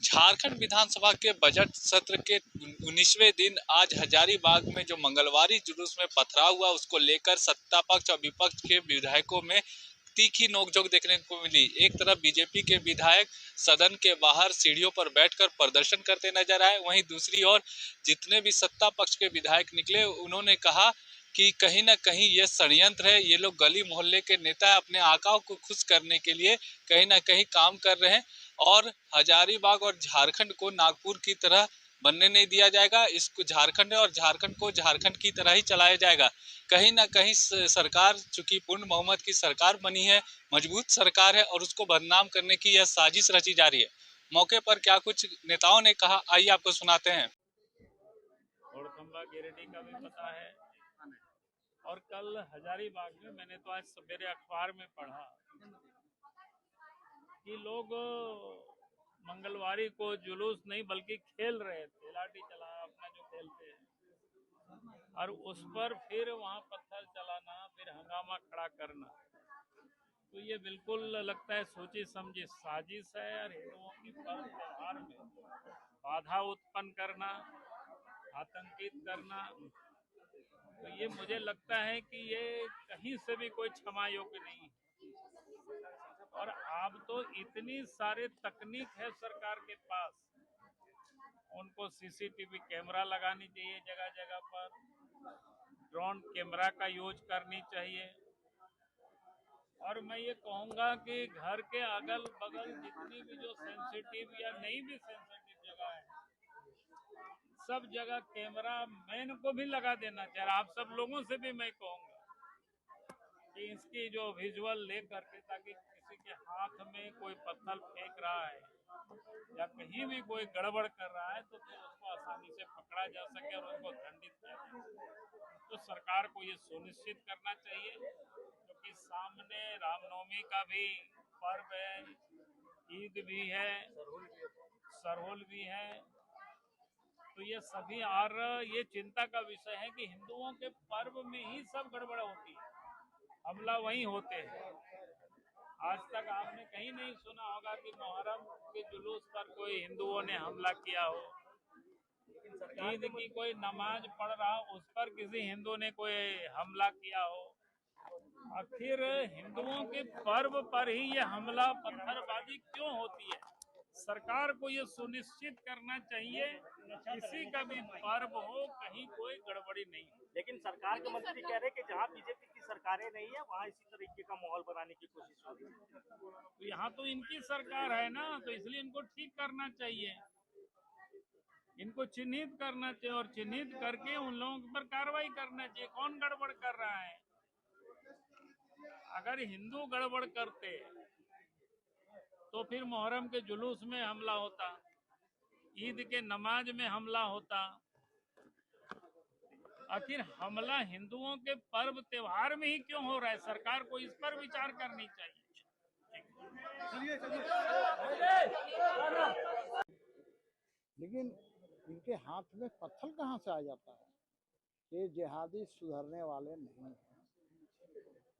झारखंड विधानसभा के बजट सत्र के 19वें दिन आज हजारीबाग में जो मंगलवारी जुलूस में पथराव हुआ, उसको लेकर सत्ता पक्ष और विपक्ष के विधायकों में तीखी नोकझोंक देखने को मिली। एक तरफ बीजेपी के विधायक सदन के बाहर सीढ़ियों पर बैठकर प्रदर्शन करते नजर आए, वहीं दूसरी ओर जितने भी सत्ता पक्ष के विधायक निकले, उन्होंने कहा कि कहीं ना कहीं ये षड्यंत्र है। ये लोग गली मोहल्ले के नेता अपने आकाओं को खुश करने के लिए कहीं ना कहीं काम कर रहे हैं और हजारीबाग और झारखंड को नागपुर की तरह बनने नहीं दिया जाएगा। इसको झारखंड है और झारखंड को झारखंड की तरह ही चलाया जाएगा। कहीं ना कहीं सरकार, चूंकि पूर्ण बहुमत की सरकार बनी है, मजबूत सरकार है और उसको बदनाम करने की यह साजिश रची जा रही है। मौके पर क्या कुछ नेताओं ने कहा, आइए आपको सुनाते हैं। घोड़खंबा गिरिडीह का भी पता है। और कल हजारीबाग में मैंने तो आज सवेरे अखबार में पढ़ा कि लोग मंगलवारी को जुलूस नहीं बल्कि खेल रहे थे, लाठी चला अपना जो खेलते हैं, और उस पर फिर वहां पत्थर चलाना, फिर हंगामा खड़ा करना, तो ये बिल्कुल लगता है सोची समझी साजिश है। और हिंदुओं की पर्व त्योहार में बाधा उत्पन्न करना, आतंकित करना, तो ये मुझे लगता है कि ये कहीं से भी कोई क्षमा योग्य नहीं है। और अब तो इतनी सारे तकनीक है सरकार के पास, उनको सीसीटीवी कैमरा लगानी चाहिए जगह जगह पर, ड्रोन कैमरा का यूज करनी चाहिए। और मैं ये कहूंगा कि घर के अगल बगल जितनी भी जो सेंसिटिव या नहीं भी सेंसिटिव जगह है, सब जगह कैमरा मैन को भी लगा देना चाहिए। आप सब लोगों से भी मैं कहूंगा कि इसकी जो विजुअल ले करके, ताकि किसी के हाथ में कोई पत्थर फेंक रहा है या कहीं भी कोई गड़बड़ कर रहा है, तो फिर उसको आसानी से पकड़ा जा सके और उसको दंडित किया जा सके। तो सरकार को ये सुनिश्चित करना चाहिए, क्योंकि सामने रामनवमी का भी पर्व है, ईद भी है, सरहुल भी है, तो ये सभी, और ये चिंता का विषय है कि हिंदुओं के पर्व में ही सब गड़बड़ होती है, हमला वहीं होते हैं। आज तक आपने कहीं नहीं सुना होगा कि मुहर्रम के जुलूस पर कोई हिंदुओं ने हमला किया हो, ईद की कोई नमाज पढ़ रहा हो उस पर किसी हिंदू ने कोई हमला किया हो। आखिर हिंदुओं के पर्व पर ही ये हमला पत्थरबाजी क्यों होती है? सरकार को ये सुनिश्चित करना चाहिए किसी का भी पर्व हो, कहीं कोई गड़बड़ी नहीं। लेकिन सरकार के मंत्री कह रहे हैं कि जहां बीजेपी की सरकारें नहीं है वहां इसी तरीके का माहौल बनाने की कोशिश हो रही है। तो यहाँ तो इनकी सरकार है ना, तो इसलिए इनको ठीक करना चाहिए, इनको चिन्हित करना चाहिए और चिन्हित करके उन लोगों पर कार्रवाई करना चाहिए कौन गड़बड़ कर रहा है। अगर हिंदू गड़बड़ करते तो फिर मुहर्रम के जुलूस में हमला होता, ईद के नमाज में हमला होता। आखिर हमला हिंदुओं के पर्व त्योहार में ही क्यों हो रहा है? सरकार को इस पर विचार करनी चाहिए। लेकिन इनके हाथ में पत्थर कहाँ से आ जाता है? ये जिहादी सुधरने वाले नहीं हैं।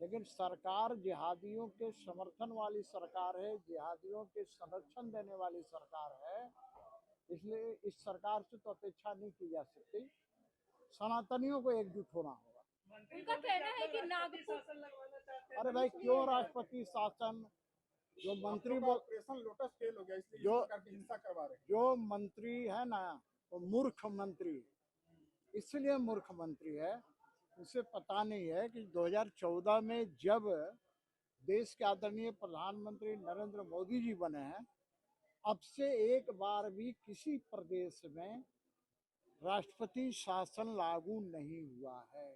लेकिन सरकार जिहादियों के समर्थन वाली सरकार है, जिहादियों के संरक्षण देने वाली सरकार है, इसलिए इस सरकार से तो अपेक्षा नहीं की जा सकती। सनातनियों को एकजुट होना होगा। उनका कहना है कि नागपुर, अरे भाई, क्यों राष्ट्रपति शासन? जो मंत्री ऑपरेशन लोटस फेल हो गया, इसलिए जो हिंसा करवा रहे हैं। जो मंत्री है ना, वो मूर्ख मंत्री, इसलिए मूर्ख मंत्री है। उसे पता नहीं है कि 2014 में जब देश के आदरणीय प्रधानमंत्री नरेंद्र मोदी जी बने हैं, अब से एक बार भी किसी प्रदेश में राष्ट्रपति शासन लागू नहीं हुआ है।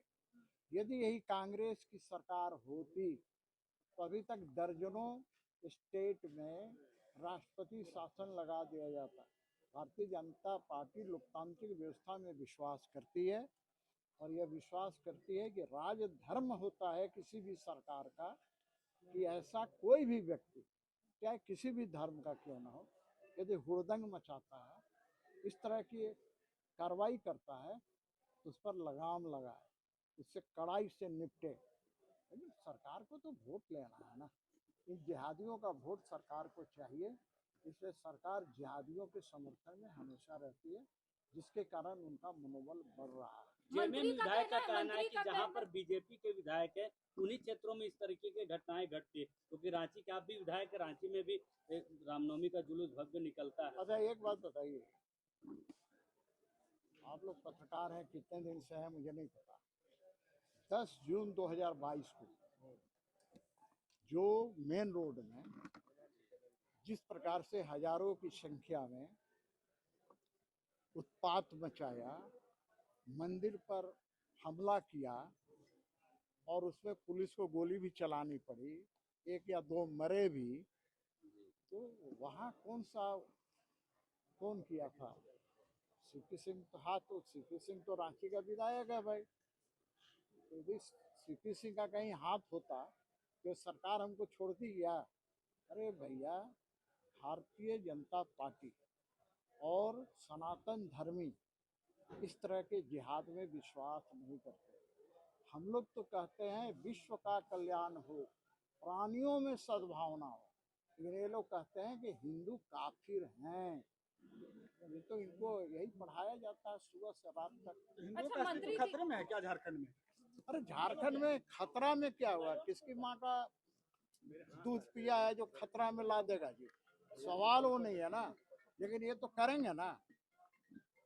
यदि यही कांग्रेस की सरकार होती तो अभी तक दर्जनों स्टेट में राष्ट्रपति शासन लगा दिया जाता। भारतीय जनता पार्टी लोकतांत्रिक व्यवस्था में विश्वास करती है और यह विश्वास करती है कि राजधर्म होता है किसी भी सरकार का कि ऐसा कोई भी व्यक्ति, चाहे किसी भी धर्म का क्यों ना हो, यदि हुड़दंग मचाता है, इस तरह की कार्रवाई करता है, तो उस पर लगाम लगाए, उससे कड़ाई से निपटे। लेकिन सरकार को तो वोट लेना है ना, इन जिहादियों का वोट सरकार को चाहिए इसलिए सरकार जिहादियों के समर्थन में हमेशा रहती है, जिसके कारण उनका मनोबल बढ़ रहा है। मंत्री का विधायक का कहना है मंत्री कि का जहां कहना- पर बीजेपी के विधायक है उन्हीं क्षेत्रों में इस तरीके की घटनाएं घटती है, क्योंकि रांची के आप भी विधायक है, रांची में भी रामनवमी का जुलूस भव्य निकलता है। अच्छा एक बात बताइए, आप लोग पत्रकार हैं, कितने दिन से हैं मुझे नहीं पता। 10 जून 2022 को जो मेन रोड में जिस प्रकार से हजारों की संख्या में उत्पात मचाया, मंदिर पर हमला किया और उसमें पुलिस को गोली भी चलानी पड़ी, 1 या 2 मरे भी, तो वहाँ कौन किया था? सीपी सिंह तो तो सीपी सिंह तो रांची का विधायक है भाई, तो भी सीपी सिंह का कहीं हाथ होता तो सरकार हमको छोड़ती क्या? अरे भैया, भारतीय जनता पार्टी और सनातन धर्मी इस तरह के जिहाद में विश्वास नहीं करते। हम लोग तो कहते हैं विश्व का कल्याण हो, प्राणियों में सद्भावना हो, लेकिन ये लोग कहते हैं कि हिंदू काफिर हैं। ये तो इनको यही पढ़ाया जाता है सुबह से रात तक। हिंदुओं अच्छा, का मंत्री अस्तित्व जी- खतरे में है क्या झारखंड में? अरे झारखंड में खतरा में क्या हुआ? किसकी माँ का दूध पिया है जो खतरा में ला देगा जी? सवाल वो नहीं है ना, लेकिन ये तो करेंगे ना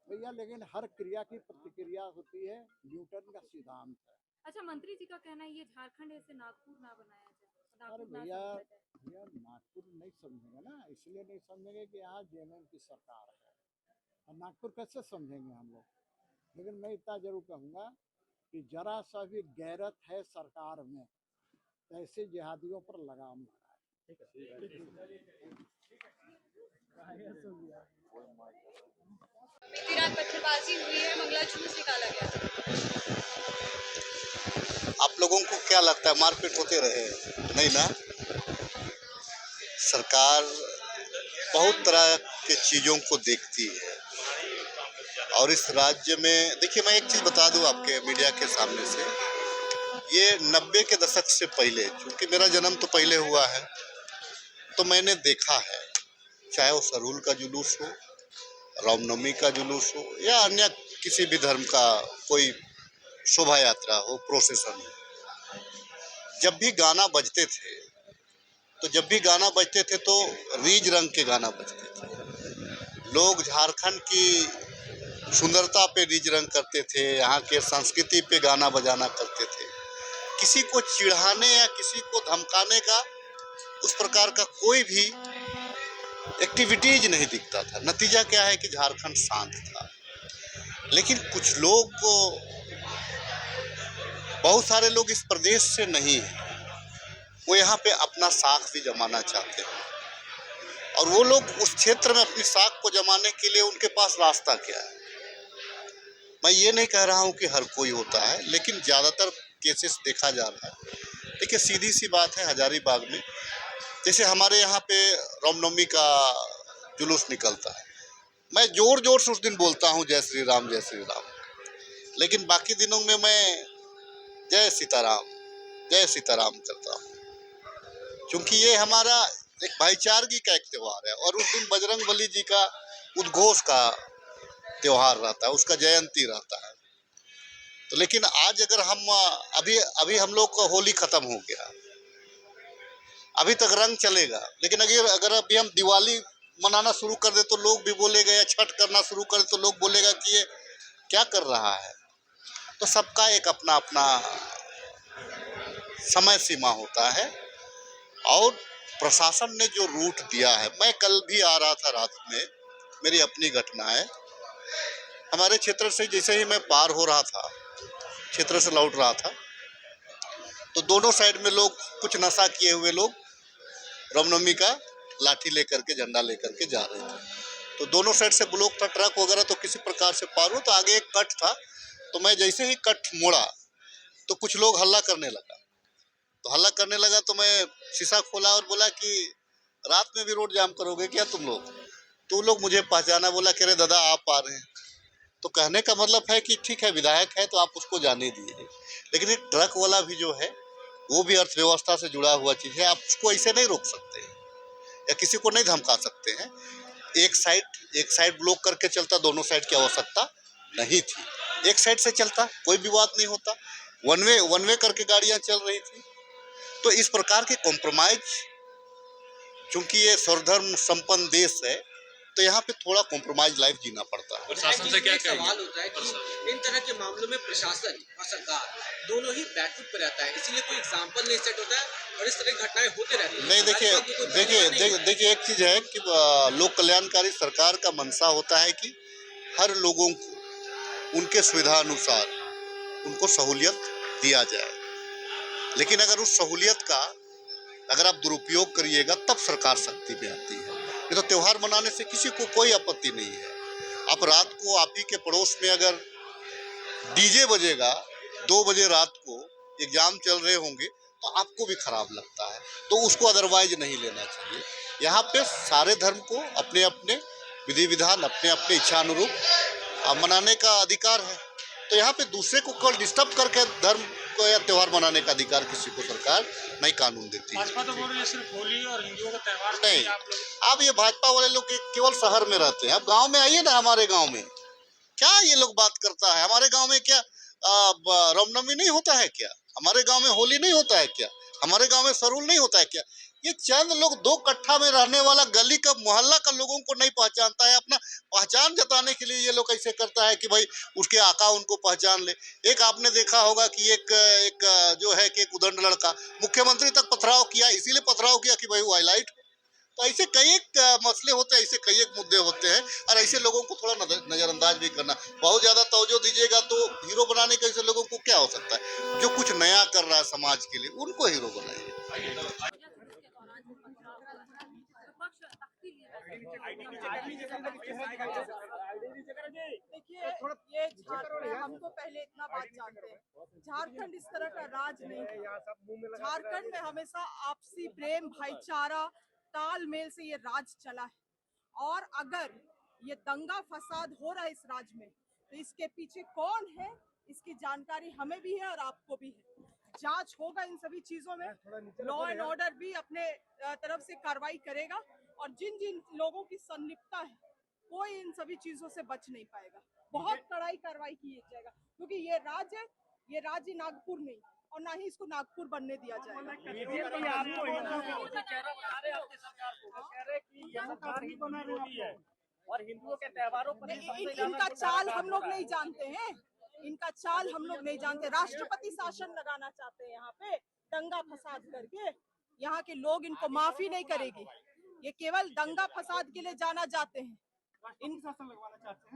भैया। लेकिन हर क्रिया की प्रतिक्रिया होती है, न्यूटन का सिद्धांत है। अच्छा, मंत्री जी का कहना है ये झारखंड ऐसे नागपुर ना बनाया जाए, अरे नागपुर ना भैया, समझा जाए। भैया नागपुर नहीं समझेंगे ना, इसलिए नहीं समझेंगे कि यहाँ जेएमएम की सरकार है, और नागपुर कैसे समझेंगे हम लोग। लेकिन मैं इतना जरूर कहूँगा कि जरा सा भी गैरत है सरकार में, ऐसे जिहादियों पर लगाम लगाए। बीती रात पत्थरबाजी हुई है, मंगला जुलूस निकाला गया था। आप लोगों को क्या लगता है मारपीट होते रहे? नहीं ना। सरकार बहुत तरह के चीज़ों को देखती है, और इस राज्य में देखिए, मैं एक चीज़ बता दूं आपके मीडिया के सामने से, ये 90 के दशक से पहले, क्योंकि मेरा जन्म तो पहले हुआ है, तो मैंने देखा है, चाहे वो सरहुल का जुलूस हो, रामनवमी का जुलूस हो, या अन्य किसी भी धर्म का कोई शोभा यात्रा हो, प्रोसेसन हो, जब भी गाना बजते थे तो रीज रंग के गाना बजते थे। लोग झारखंड की सुंदरता पे रीज रंग करते थे, यहाँ के संस्कृति पे गाना बजाना करते थे। किसी को चिढ़ाने या किसी को धमकाने का उस प्रकार का कोई भी एक्टिविटीज नहीं दिखता था। नतीजा क्या है कि झारखंड शांत था। लेकिन कुछ लोग को, बहुत सारे लोग इस प्रदेश से नहीं हैं, वो यहाँ पे अपना साख भी जमाना चाहते हैं, और वो लोग उस क्षेत्र में अपनी साख को जमाने के लिए उनके पास रास्ता क्या है? मैं ये नहीं कह रहा हूँ कि हर कोई होता है, लेकिन ज़्यादातर केसेस देखा जा रहा है। देखिए, सीधी सी बात है, हजारीबाग में जैसे हमारे यहाँ पे रामनवमी का जुलूस निकलता है, मैं जोर जोर से उस दिन बोलता हूँ जय श्री राम जय श्री राम, लेकिन बाकी दिनों में मैं जय सीताराम करता हूँ, क्योंकि ये हमारा एक भाईचारगी का एक त्यौहार है, और उस दिन बजरंग बली जी का उद्घोष का त्यौहार रहता है, उसका जयंती रहता है। तो लेकिन आज अगर हम अभी हम लोग का होली खत्म हो गया, अभी तक रंग चलेगा, लेकिन अगर अभी हम दिवाली मनाना शुरू कर दे तो लोग भी बोलेगा, या छठ करना शुरू कर दे तो लोग बोलेगा कि ये क्या कर रहा है। तो सबका एक अपना अपना समय सीमा होता है, और प्रशासन ने जो रूट दिया है, मैं कल भी आ रहा था रात में, मेरी अपनी घटना है, हमारे क्षेत्र से जैसे ही मैं पार हो रहा था, क्षेत्र से लौट रहा था, तो दोनों साइड में लोग, कुछ नशा किए हुए लोग रामनवमी का लाठी लेकर के, झंडा लेकर के जा रहे थे। तो दोनों साइड से ब्लॉक था, ट्रक वगैरह, तो किसी प्रकार से पार हो। तो आगे एक कट था, तो मैं जैसे ही कट मोड़ा तो कुछ लोग हल्ला करने लगा, तो मैं शीशा खोला और बोला कि रात में भी रोड जाम करोगे क्या तुम लोग? तो वो लोग मुझे पहचाना, बोला कि अरे दादा आप आ रहे हैं। तो कहने का मतलब है कि ठीक है, विधायक है तो आप उसको जाने दीजिए, लेकिन एक ट्रक वाला भी जो है वो भी अर्थव्यवस्था से जुड़ा हुआ चीज़ है, आप उसको ऐसे नहीं रोक सकते। या किसी को नहीं धमका सकते हैं। एक साइड ब्लॉक करके चलता, दोनों साइड की आवश्यकता नहीं थी। एक साइड से चलता, कोई विवाद नहीं होता। वन वे करके गाड़ियां चल रही थी। तो इस प्रकार के कॉम्प्रोमाइज, चूंकि ये सर्वधर्म संपन्न देश है, तो यहाँ पे थोड़ा कॉम्प्रोमाइज लाइफ जीना पड़ता है। प्रशासन से क्या सवाल होता है कि इन तरह के मामलों में प्रशासन और सरकार दोनों ही बैकफुट पे रहता है, इसीलिए कोई एग्जाम्पल नहीं सेट होता है और इस तरह की घटनाएं होते रहती हैं। नहीं, देखिए एक चीज है कि लोक कल्याणकारी सरकार का मंशा होता है कि हर लोगों को उनके सुविधा अनुसार उनको सहूलियत दिया जाए, लेकिन अगर उस सहूलियत का अगर आप दुरुपयोग करिएगा तब सरकार शक्ति में आती है। ये तो त्योहार मनाने से किसी को कोई आपत्ति नहीं है। आप रात को आप ही के पड़ोस में अगर डीजे बजेगा 2 बजे रात को, एग्जाम चल रहे होंगे, तो आपको भी खराब लगता है, तो उसको अदरवाइज नहीं लेना चाहिए। यहाँ पे सारे धर्म को अपने अपने विधि विधान, अपने अपने इच्छा अनुरूप मनाने का अधिकार है। तो यहाँ पे दूसरे को कल डिस्टर्ब करके धर्म को या त्योहार मनाने का अधिकार किसी को सरकार नहीं कानून देती है। भाजपा तो बोल रही है सिर्फ होली और हिंदुओं का त्योहार नहीं, अब ये भाजपा वाले लोग केवल शहर में रहते हैं। अब गांव में आइए ना, हमारे गांव में क्या ये लोग बात करता है? हमारे गांव में क्या रामनवमी नहीं होता है क्या? हमारे गांव में होली नहीं होता है क्या? हमारे गांव में सरूल नहीं होता है क्या? ये चंद लोग 2 कट्ठा में रहने वाला गली का मोहल्ला का लोगों को नहीं पहचानता है। अपना पहचान जताने के लिए ये लोग ऐसे करता है कि भाई उसके आका उनको पहचान ले। एक आपने देखा होगा कि एक जो है कि एक उदंड लड़का मुख्यमंत्री तक पथराव किया, इसीलिए पथराव किया कि भाई वो हाईलाइट। तो ऐसे कई एक मसले होते हैं, ऐसे कई एक मुद्दे होते हैं, और ऐसे लोगों को थोड़ा नजरअंदाज भी करना। बहुत ज्यादा तवज्जो दीजिएगा तो हीरो बनाने के ऐसे लोगों को क्या हो सकता है? जो कुछ नया कर रहा है समाज के लिए, उनको हीरो बनाइए। देखिए, ये झारखंड, हम तो पहले इतना बात जानते हैं, झारखंड इस तरह का राज नहीं है। झारखंड में हमेशा आपसी प्रेम, भाईचारा, तालमेल से ये राज चला है। और अगर ये दंगा फसाद हो रहा है इस राज्य में, तो इसके पीछे कौन है, इसकी जानकारी हमें भी है और आपको भी है। जांच होगा इन सभी चीजों में, लॉ एंड ऑर्डर भी अपने तरफ से कार्रवाई करेगा, और जिन जिन लोगों की संलिप्तता है, कोई इन सभी चीजों से बच नहीं पाएगा। बहुत कड़ाई कार्रवाई की जाएगा, क्योंकि ये राज्य नागपुर नहीं, और ना ही इसको नागपुर बनने दिया जाएगा। और हिंदुओं के त्योहारों पर इनका चाल हम लोग नहीं जानते हैं, इनका चाल हम लोग नहीं जानते। राष्ट्रपति शासन लगाना चाहते हैं यहाँ पे दंगा फसाद करके। यहाँ के लोग इनको माफी नहीं करेगी। ये केवल दंगा फसाद के लिए जाना जाते हैं।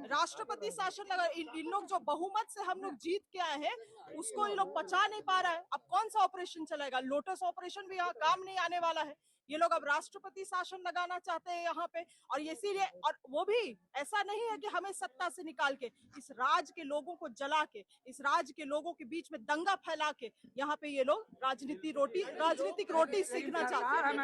राष्ट्रपति शासन लगा, इन लोग जो बहुमत से हम लोग जीत के आए हैं, उसको इन लोग बचा नहीं पा रहा है। अब कौन सा ऑपरेशन चलेगा? लोटस ऑपरेशन भी यहाँ काम नहीं आने वाला है। ये लोग अब राष्ट्रपति शासन लगाना चाहते हैं यहाँ पे, और इसीलिए, और वो भी ऐसा नहीं है कि हमें सत्ता से निकाल के, इस राज्य के लोगों को जला के, इस राज्य के लोगों के बीच में दंगा फैला के यहाँ पे ये लोग राजनीतिक रोटी सीखना चाहते हैं।